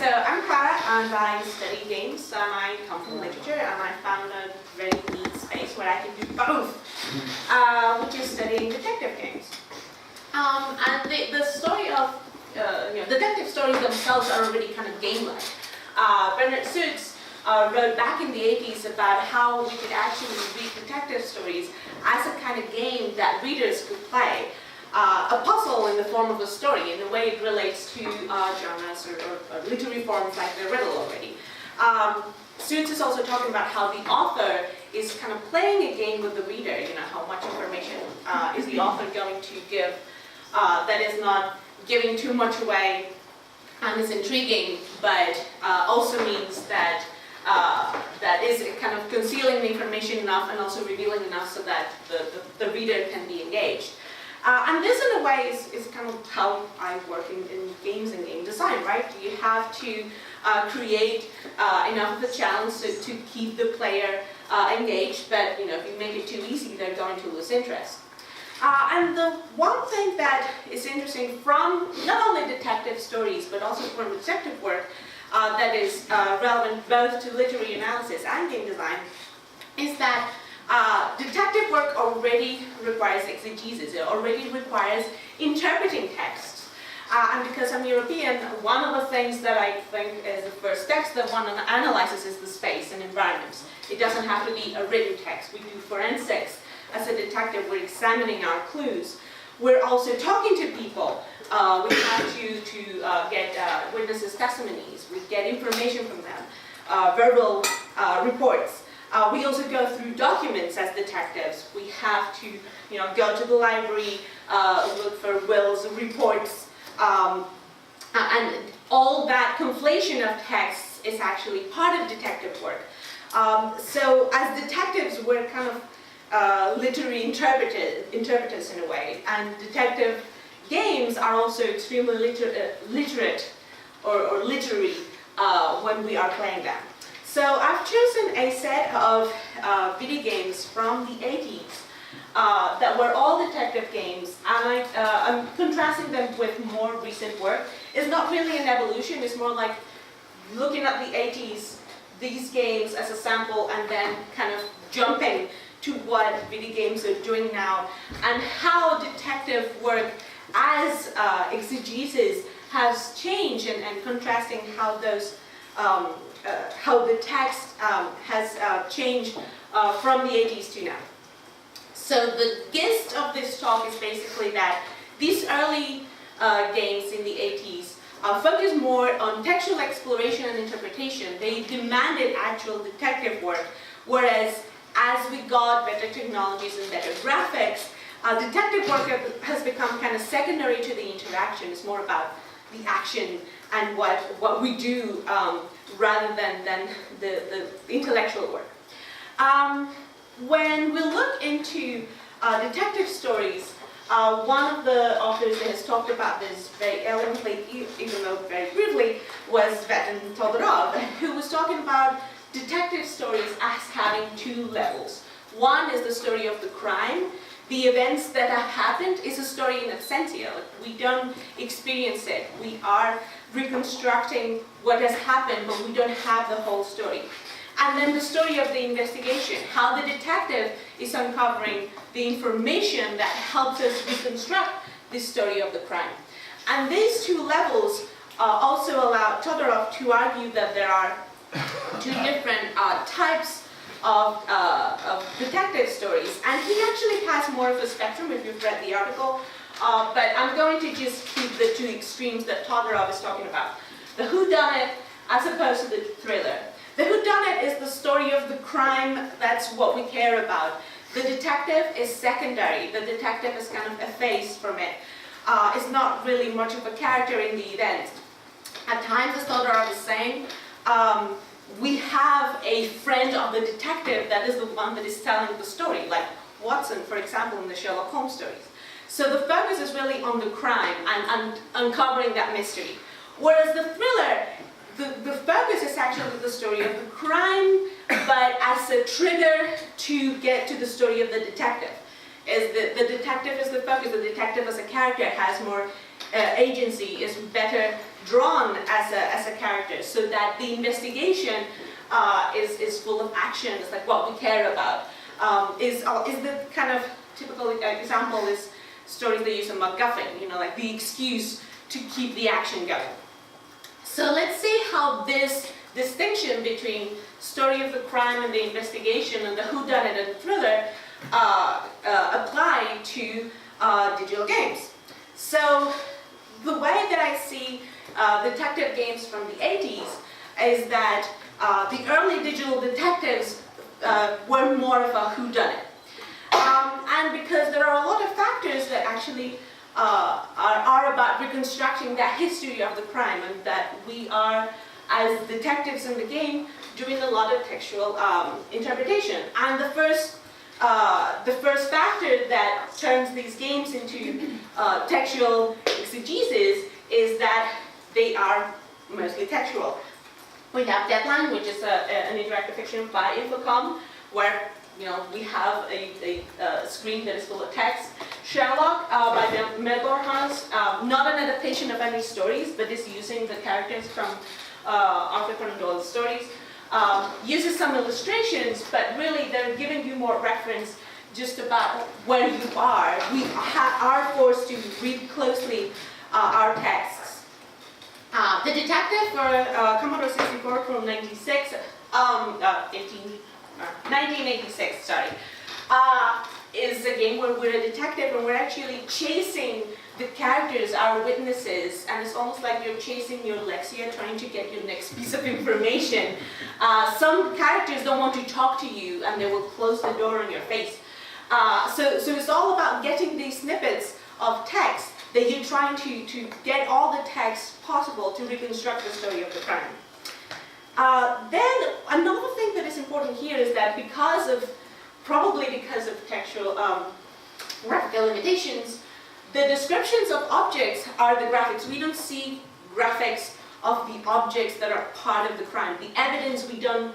So I'm Clara, and I study games, and I come from literature, and I found a very neat space where I can do both, which is studying detective games. And the story of, detective stories themselves are already kind of game-like. Bernard Suits wrote back in the 80s about how we could actually read detective stories as a kind of game that readers could play. A puzzle in the form of a story, in the way it relates to genres or literary forms like the riddle already. Suits is also talking about how the author is kind of playing a game with the reader, how much information is the author going to give that is not giving too much away and is intriguing, but also means that that is kind of concealing the information enough and also revealing enough so that the reader can be engaged. And this, in a way, is kind of how I work in games and game design, right? You have to create enough of a challenge to keep the player engaged, but if you make it too easy, they're going to lose interest. And the one thing that is interesting from not only detective stories, but also from detective work that is relevant both to literary analysis and game design, is that detective work already requires exegesis. It already requires interpreting texts. And because I'm European, one of the things that I think is the first text that one analyzes is the space and environments. It doesn't have to be a written text. We do forensics. As a detective, we're examining our clues. We're also talking to people. We have to get witnesses' testimonies. We get information from them, verbal reports. We also go through documents as detectives. We have to, go to the library, look for wills, reports, and all that conflation of texts is actually part of detective work. So as detectives, we're kind of literary interpreters in a way, and detective games are also extremely literate or literary when we are playing them. So I've chosen a set of video games from the 80s that were all detective games, and I'm contrasting them with more recent work. It's not really an evolution, it's more like looking at the 80s, these games as a sample, and then kind of jumping to what video games are doing now, and how detective work as exegesis has changed, and contrasting how those how the text has changed from the 80s to now. So the gist of this talk is basically that these early games in the 80s focused more on textual exploration and interpretation. They demanded actual detective work, whereas as we got better technologies and better graphics, detective work has become kind of secondary to the interaction. It's more about the action and what we do rather than the intellectual work. When we look into detective stories, one of the authors that has talked about this very elegantly, even though very briefly, was Vadim Todorov, who was talking about detective stories as having two levels. One is the story of the crime. The events that have happened is a story in absentia. We don't experience it. We are reconstructing what has happened, but we don't have the whole story. And then the story of the investigation, how the detective is uncovering the information that helps us reconstruct this story of the crime. And these two levels also allow Todorov to argue that there are two different types of detective stories, and he actually has more of a spectrum if you've read the article, but I'm going to just keep the two extremes that Todorov is talking about. The whodunit as opposed to the thriller. The whodunit is the story of the crime, that's what we care about. The detective is secondary. The detective is kind of effaced from it. It's not really much of a character in the event. At times, as Todorov is saying, we have a friend of the detective that is the one that is telling the story, like Watson, for example, in the Sherlock Holmes stories. So the focus is really on the crime and uncovering that mystery. Whereas the thriller, the focus is actually the story of the crime, but as a trigger to get to the story of the detective. The detective is the focus. The detective as a character has more agency is better drawn as a character, so that the investigation is full of action. It's like what we care about. Is the kind of typical example is stories that use a MacGuffin, you know, like the excuse to keep the action going. So let's see how this distinction between story of the crime and the investigation and the whodunit and thriller apply to digital games. So the way that I see detective games from the 80s is that the early digital detectives were more of a whodunit. And because there are a lot of factors that actually are about reconstructing that history of the crime, and that we are, as detectives in the game, doing a lot of textual interpretation. And the first factor that turns these games into textual exegesis is that they are mostly textual. We have Deadline, which is an interactive fiction by Infocom, where we have a screen that is full of text. Sherlock by Melbourne House, not an adaptation of any stories, but is using the characters from Arthur Conan Doyle's stories. Uses some illustrations, but really they're giving you more reference just about where you are. We are forced to read closely our texts. The Detective for Commodore 64 from 1986, sorry, is a game where we're a detective and we're actually chasing the characters, our witnesses, and it's almost like you're chasing your Lexia, trying to get your next piece of information. Some characters don't want to talk to you and they will close the door on your face. So it's all about getting these snippets of text that you're trying to get all the text possible to reconstruct the story of the crime. Then another thing that is important here is that probably because of textual graphical limitations, the descriptions of objects are the graphics. We don't see graphics of the objects that are part of the crime. The evidence we don't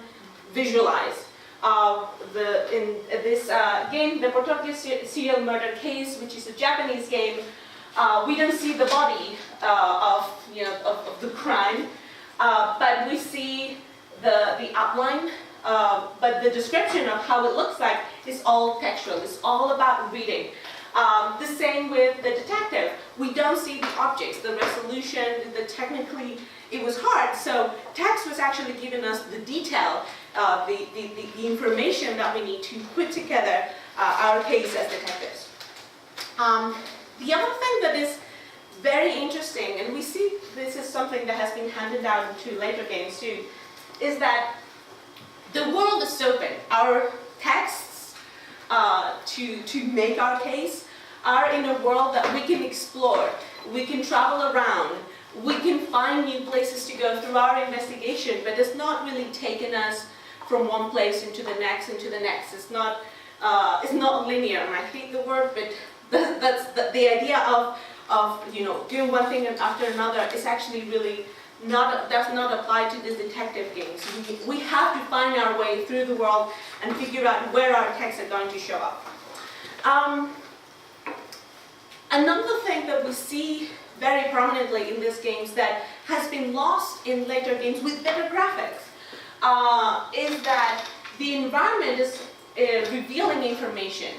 visualize. In this game, the Portokyo Serial Murder Case, which is a Japanese game, we don't see the body of the crime, but we see the outline. But the description of how it looks like is all textual. It's all about reading. The same with the detective. We don't see the objects, the resolution, technically it was hard, so text was actually giving us the detail, the information that we need to put together our case as detectives. The other thing that is very interesting, and we see this is something that has been handed down to later games too, is that the world is open. Our texts to make our case are in a world that we can explore. We can travel around. We can find new places to go through our investigation, but it's not really taken us from one place into the next, It's not linear, and I hate the word, but that's the idea of doing one thing after another is actually really does not apply to these detective games. We have to find our way through the world and figure out where our texts are going to show up. Another thing that we see very prominently in these games that has been lost in later games with better graphics is that the environment is revealing information.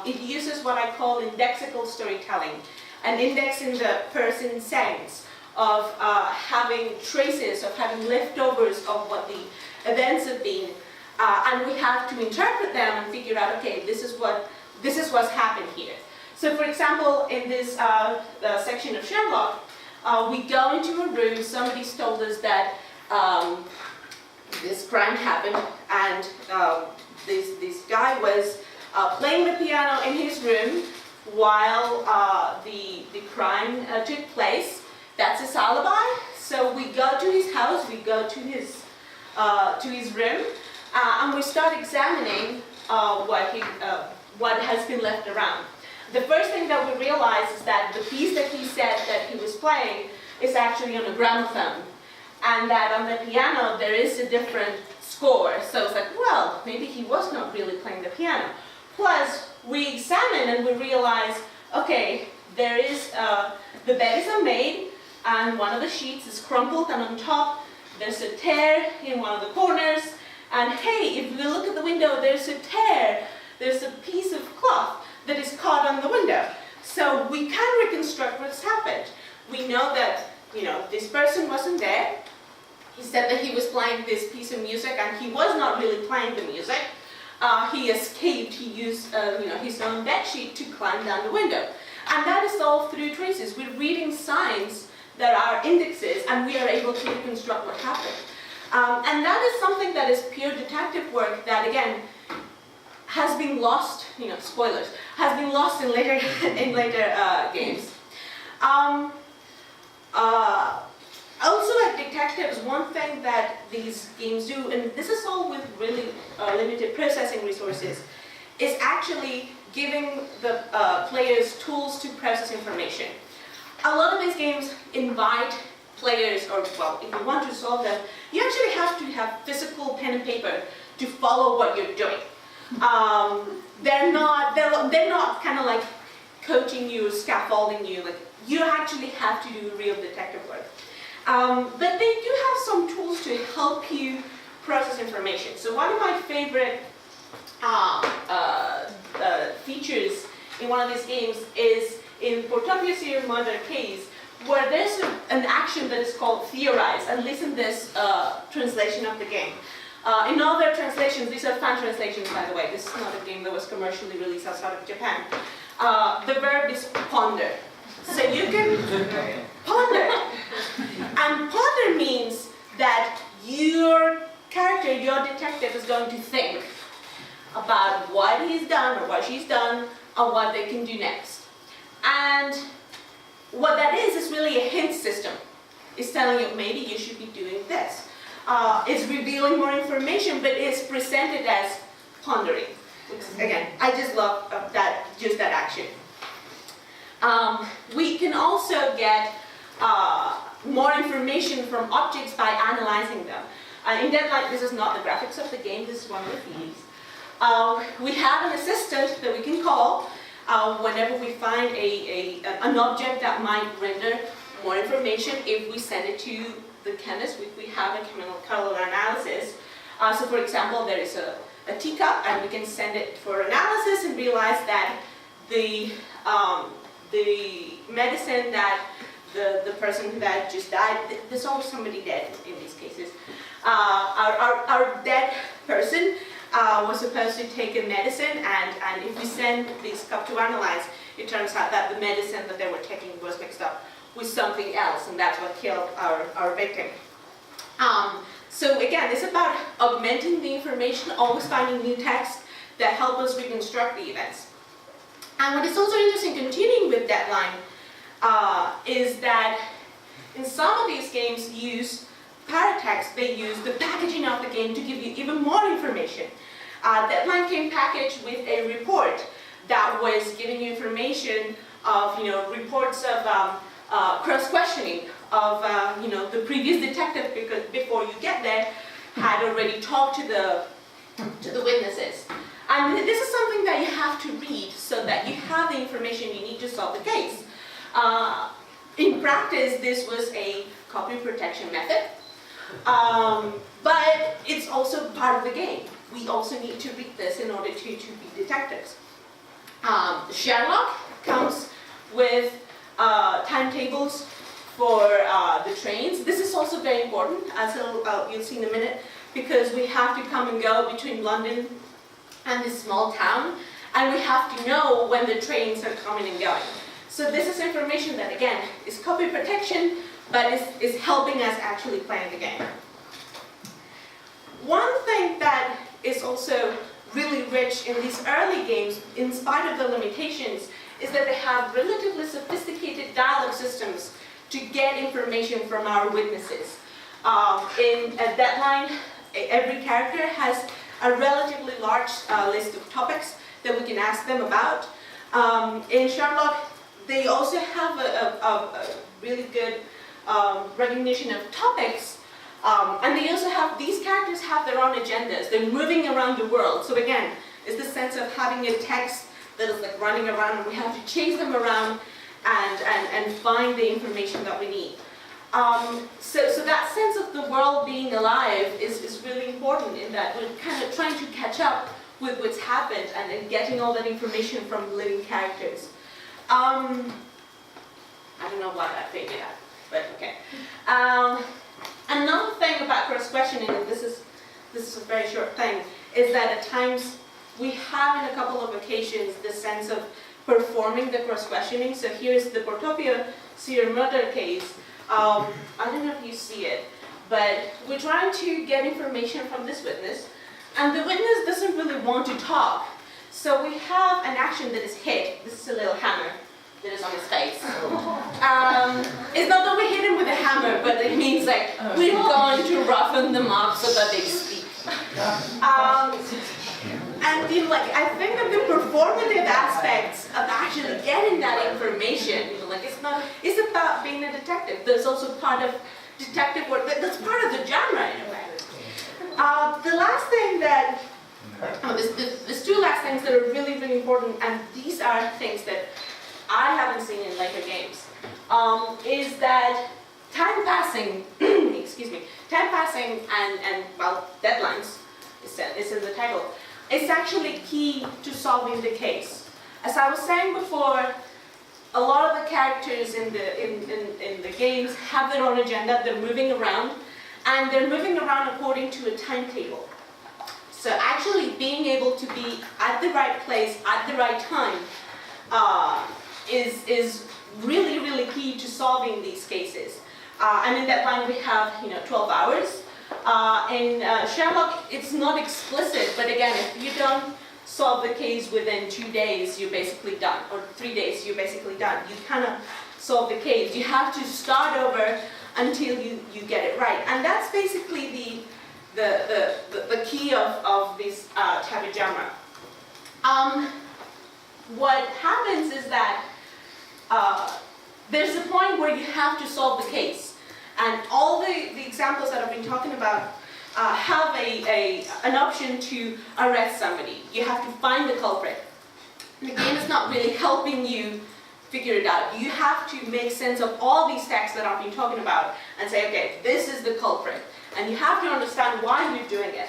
It uses what I call indexical storytelling, an index in the person sense of having traces, of having leftovers of what the events have been, and we have to interpret them and figure out, okay, this is what's happened here. So, for example, in this section of Sherlock, we go into a room. Somebody's told us that this crime happened, and this guy was playing the piano in his room while the crime took place. That's his alibi. So we go to his house, we go to his room, and we start examining what has been left around. The first thing that we realize is that the piece that he said that he was playing is actually on a gramophone, and that on the piano there is a different score. So it's like, well, maybe he was not really playing the piano. Plus, we examine and we realize, okay, there is the bed is unmade, and one of the sheets is crumpled, and on top there's a tear in one of the corners, and hey, if we look at the window, there's a tear, there's a piece of cloth that is caught on the window. So we can reconstruct what's happened. We know that, this person wasn't there. He said that he was playing this piece of music, and he was not really playing the music. He escaped. He used, his own bed sheet to climb down the window. And that is all through traces. We're reading signs that are indexes, and we are able to reconstruct what happened. And that is something that is pure detective work that, again, has been lost, spoilers, has been lost in later, games. Also, like detectives, one thing that these games do, and this is all with really limited processing resources, is actually giving the players tools to process information. A lot of these games invite players, or well, if you want to solve them, you actually have to have physical pen and paper to follow what you're doing. They're not kind of like coaching you, scaffolding you. Like, you actually have to do real detective work. But they do have some tools to help you process information. So one of my favorite features in one of these games is in Portopia's murder case, where there's an action that is called theorize, at least in this translation of the game. In other translations, these are fan translations, by the way. This is not a game that was commercially released outside of Japan. The verb is ponder. So you can ponder. And ponder means that your character, your detective, is going to think about what he's done or what she's done and what they can do next. And what that is really a hint system. It's telling you maybe you should be doing this. It's revealing more information, but it's presented as pondering. Which, again, I just love that action. We can also get more information from objects by analyzing them. In Deadline, this is not the graphics of the game, this is one of the themes. We have an assistant that we can call whenever we find an object that might render more information. If we send it to the chemist, we have a chemical analysis. So for example, there is a teacup, and we can send it for analysis and realize that the medicine that the person that just died, there's always somebody dead in these cases. Our dead person was supposed to take a medicine, and if we send this cup to analyze, it turns out that the medicine that they were taking was mixed up with something else, and that's what killed our victim. So again, it's about augmenting the information, always finding new texts that help us reconstruct the events. And what is also interesting, continuing with Deadline, is that in some of these games use paratext. They use the packaging of the game to give you even more information. Deadline came packaged with a report that was giving you information of, reports of cross-questioning of, the previous detective, because before you get there, had already talked to the witnesses. And this is something that you have to read so that you have the information you need to solve the case. In practice, this was a copy protection method, but it's also part of the game. We also need to read this in order to be detectives. Sherlock comes with timetables for the trains. This is also very important, as you'll see in a minute, because we have to come and go between London and this small town, and we have to know when the trains are coming and going. So this is information that, again, is copy protection, but is helping us actually play the game. One thing that is also really rich in these early games, in spite of the limitations, is that they have relatively sophisticated dialogue systems to get information from our witnesses. In Deadline, every character has a relatively large list of topics that we can ask them about. In Sherlock, they also have a really good recognition of topics, and they also have, these characters have their own agendas. They're moving around the world. So again, it's the sense of having a text that is like running around, and we have to chase them around and find the information that we need. So that sense of the world being alive is really important in that we're kind of trying to catch up with what's happened and getting all that information from living characters. I don't know why that figured out, but okay. Another thing about cross-questioning, and this is a very short thing, is that at times we have in a couple of occasions the sense of performing the cross-questioning. So here's the Portopio serial murder case. I don't know if you see it, but we're trying to get information from this witness, and the witness doesn't really want to talk. So we have an action that is hit. This is a little hammer that is on his face. It's not that we hit him with a hammer, but it means like we're going to roughen them up so that they speak. And like I think that the performative aspects of actually getting that information, like it's about being a detective. There's also part of detective work that's part of the genre in a way. The last thing that there's two last things that are really, really important, and these are things that I haven't seen in later games, is that time passing, excuse me, time passing and well, deadlines, is in the title, is actually key to solving the case. As I was saying before, a lot of the characters in the games have their own agenda, they're moving around, and they're moving around according to a timetable. So actually being able to be at the right place at the right time is really, really key to solving these cases. And in that line we have 12 hours. In Sherlock, it's not explicit, but again, if you don't solve the case within 2 days, you're basically done, or 3 days, you're basically done. You cannot solve the case. You have to start over until you get it right. And that's basically the key of this type of genre. What happens is that there's a point where you have to solve the case. And all the examples that I've been talking about have an option to arrest somebody. You have to find the culprit. The game is not really helping you figure it out. You have to make sense of all these texts that I've been talking about and say, okay, this is the culprit. And you have to understand why you're doing it.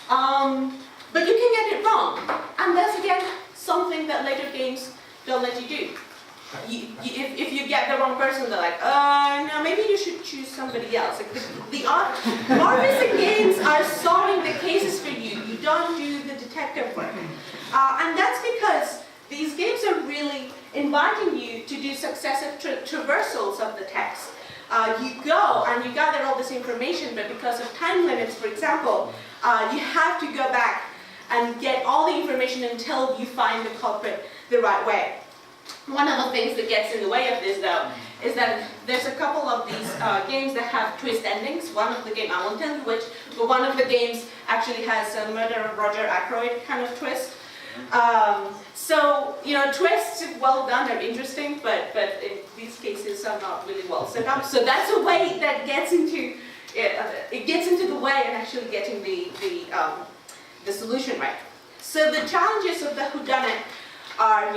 But you can get it wrong. And that's, again, something that later games don't let you do. If you get the wrong person, they're like, no, maybe you should choose somebody else. Like the more recent games are solving the cases for you. You don't do the detective work. And that's because these games are really inviting you to do successive traversals of the text. You go and you gather all this information, but because of time limits, for example, you have to go back and get all the information until you find the culprit the right way. One of the things that gets in the way of this, though, is that there's a couple of these games that have twist endings. One of the games, I won't tell you which, but one of the games actually has a Murder of Roger Ackroyd kind of twist. So, twists, well done, are interesting, but in these cases are not really well set up. So that's a way that gets into it gets into the way and actually getting the solution right. So the challenges of the whodunit are,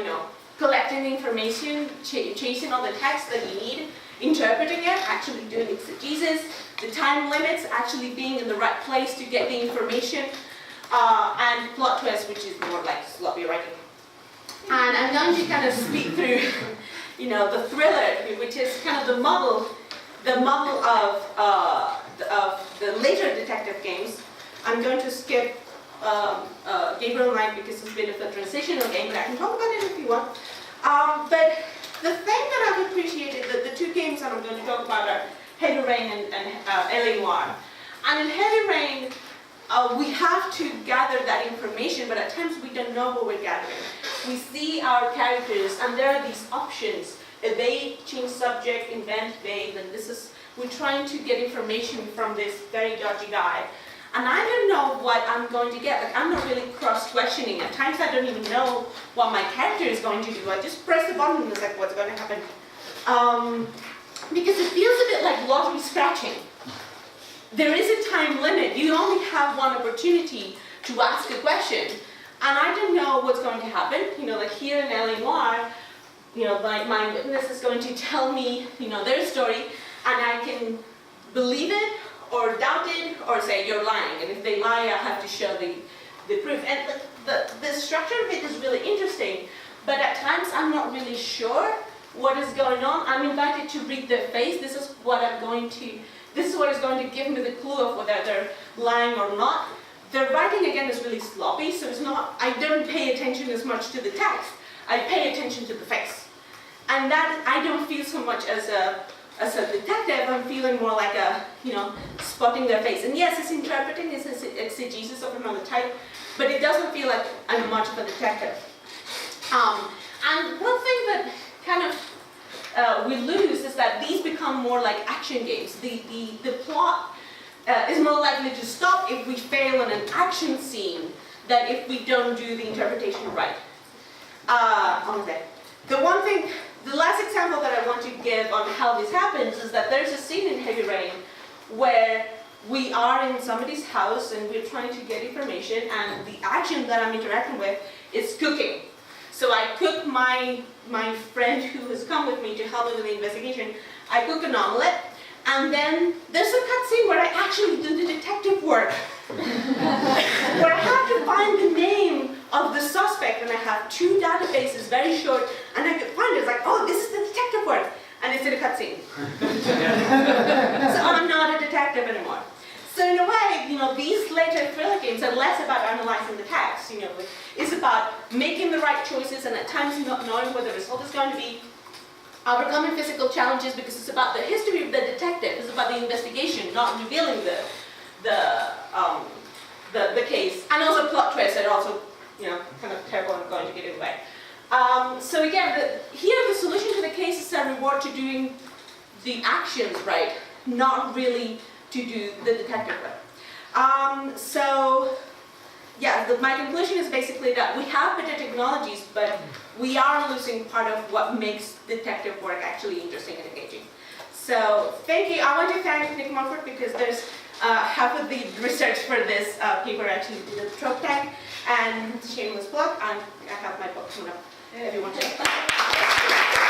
collecting the information, chasing all the text that you need, interpreting it, actually doing exegesis, the time limits, actually being in the right place to get the information, and plot twist, which is more like sloppy writing. And I'm going to kind of speed through, the thriller, which is kind of the model of the later detective games. I'm going to skip Gabriel Knight because it's a bit of a transitional game, but I can talk about it if you want. But the thing that I've appreciated, the two games that I'm going to talk about are Heavy Rain and LA Noire. And in Heavy Rain, we have to gather that information, but at times we don't know what we're gathering. We see our characters, and there are these options: evade, change subject, invent, evade, and we're trying to get information from this very dodgy guy. And I don't know what I'm going to get. Like, I'm not really cross-questioning. At times I don't even know what my character is going to do. I just press the button and it's like, what's going to happen? Because it feels a bit like lottery scratching. There is a time limit. You only have one opportunity to ask a question. And I don't know what's going to happen. Like here in LA Noire, my witness is going to tell me, their story, and I can believe it or doubt it or say you're lying. And if they lie, I have to show the proof. And the structure of it is really interesting, but at times I'm not really sure what is going on. I'm invited to read their face. This is what is going to give me the clue of whether they're lying or not. Their writing, again, is really sloppy, so I don't pay attention as much to the text. I pay attention to the face. And that, I don't feel so much as a detective. I'm feeling more like spotting their face. And yes, it's interpreting, it's exegesis of another type, but it doesn't feel like I'm much of a detective. And one thing that kind of we lose is that these become more like action games. The plot is more likely to stop if we fail in an action scene than if we don't do the interpretation right. The last example that I want to give on how this happens is that there's a scene in Heavy Rain where we are in somebody's house and we're trying to get information, and the action that I'm interacting with is cooking. So I cook my friend who has come with me to help me with the investigation. I cook an omelet, and then there's a cutscene where I actually do the detective work. Where I have to find the name of the suspect, and I have two databases, very short, and I could find it. It's like, oh, this is the detective work, and it's in a cutscene. So I'm not a detective anymore. So in a way, these later thriller games are less about analyzing the text. It's about making the right choices, and at times not knowing what the result is going to be. Overcoming physical challenges, because it's about the history of the detective. It's about the investigation, not revealing the case, and also plot twists that are also, kind of terrible and going to get it away. So again, here the solution to the case is a reward to doing the actions right, not really to do the detective work. My conclusion is basically that we have better technologies, but we are losing part of what makes detective work actually interesting and engaging. So thank you. I want to thank Nick Moulthrop, because there's half of the research for this paper actually did a trope tag, and shameless plug, and I have my book coming up if you want to.